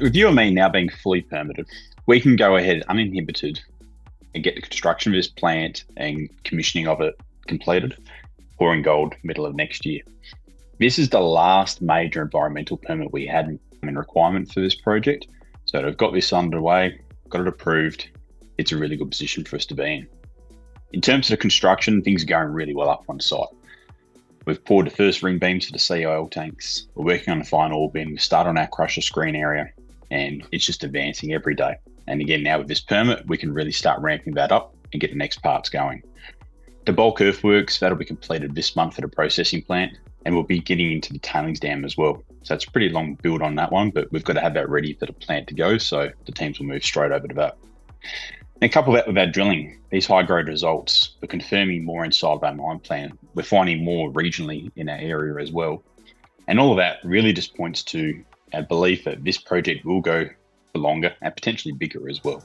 With Youanmi now being fully permitted, we can go ahead uninhibited and get the construction of this plant and commissioning of it completed, pouring gold middle of next year. This is the last major environmental permit we had in requirement for this project. So to have got this underway, got it approved, it's a really good position for us to be in. In terms of the construction, things are going really well up on site. We've poured the first ring beams for the CIL tanks. We're working on the final ore bin. We start on our crusher screen area, and it's just advancing every day. And again, now with this permit, we can really start ramping that up and get the next parts going. The bulk earthworks, that'll be completed this month at a processing plant, and we'll be getting into the tailings dam as well. So it's a pretty long build on that one, but we've got to have that ready for the plant to go, so the teams will move straight over to that. And couple that with our drilling, these high-grade results, we're confirming more inside of our mine plan. We're finding more regionally in our area as well. And all of that really just points to our belief that this project will go for longer and potentially bigger as well.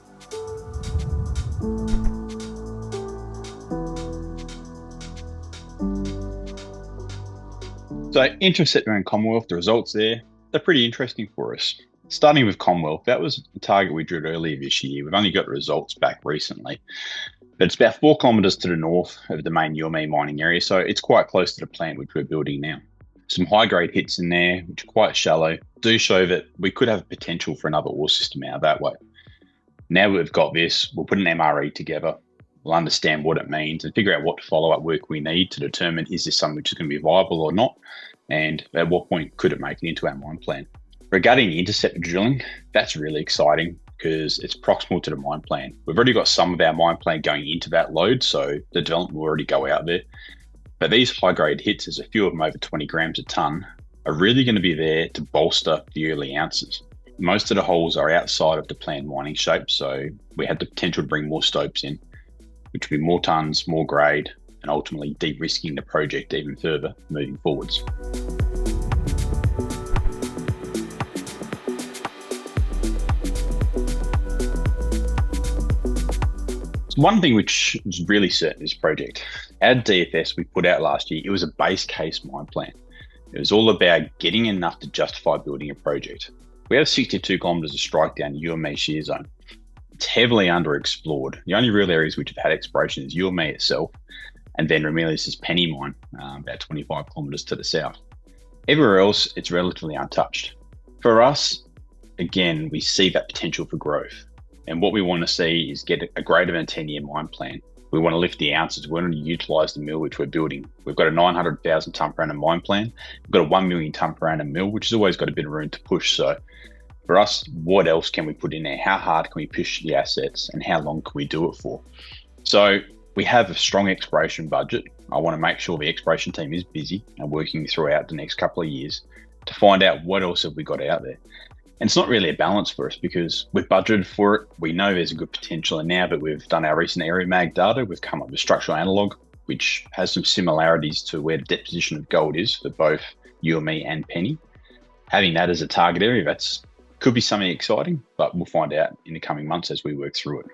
So Interceptor and Commonwealth, the results there, they're pretty interesting for us. Starting with Commonwealth, that was a target we drilled earlier this year. We've only got the results back recently, but it's about 4 kilometres to the north of the main Youanmi mining area, so it's quite close to the plant which we're building now. Some high-grade hits in there, which are quite shallow, do show that we could have potential for another ore system out that way. Now we've got this, we'll put an MRE together, we'll understand what it means and figure out what follow-up work we need to determine is this something which is going to be viable or not, and at what point could it make it into our mine plan. Regarding the interceptor drilling, that's really exciting because it's proximal to the mine plan. We've already got some of our mine plan going into that lode, so the development will already go out there. But these high-grade hits, there's a few of them over 20 grams a tonne, are really going to be there to bolster the early ounces. Most of the holes are outside of the planned mining shape, so we have the potential to bring more stopes in, which will be more tonnes, more grade, and ultimately de-risking the project even further moving forwards. One thing which is really certain in this project, our DFS we put out last year, it was a base case mine plan. It was all about getting enough to justify building a project. We have 62 kilometres of strike down Youanmi shear zone. It's heavily underexplored. The only real areas which have had exploration is Youanmi itself, and then Ramelius's Penny mine, about 25 kilometres to the south. Everywhere else, it's relatively untouched. For us, again, we see that potential for growth. And what we want to see is get a greater than 10-year mine plan. We want to lift the ounces. We want to utilise the mill which we're building. We've got a 900,000 tonne per annum mine plan. We've got a 1 million tonne per annum mill, which has always got a bit of room to push. So for us, what else can we put in there? How hard can we push the assets and how long can we do it for? So we have a strong exploration budget. I want to make sure the exploration team is busy and working throughout the next couple of years to find out what else have we got out there. And it's not really a balance for us because we've budgeted for it. We know there's a good potential, and now that we've done our recent area mag data, we've come up with structural analog, which has some similarities to where the deposition of gold is for both Youanmi and Penny. Having that as a target area, that's could be something exciting, but we'll find out in the coming months as we work through it.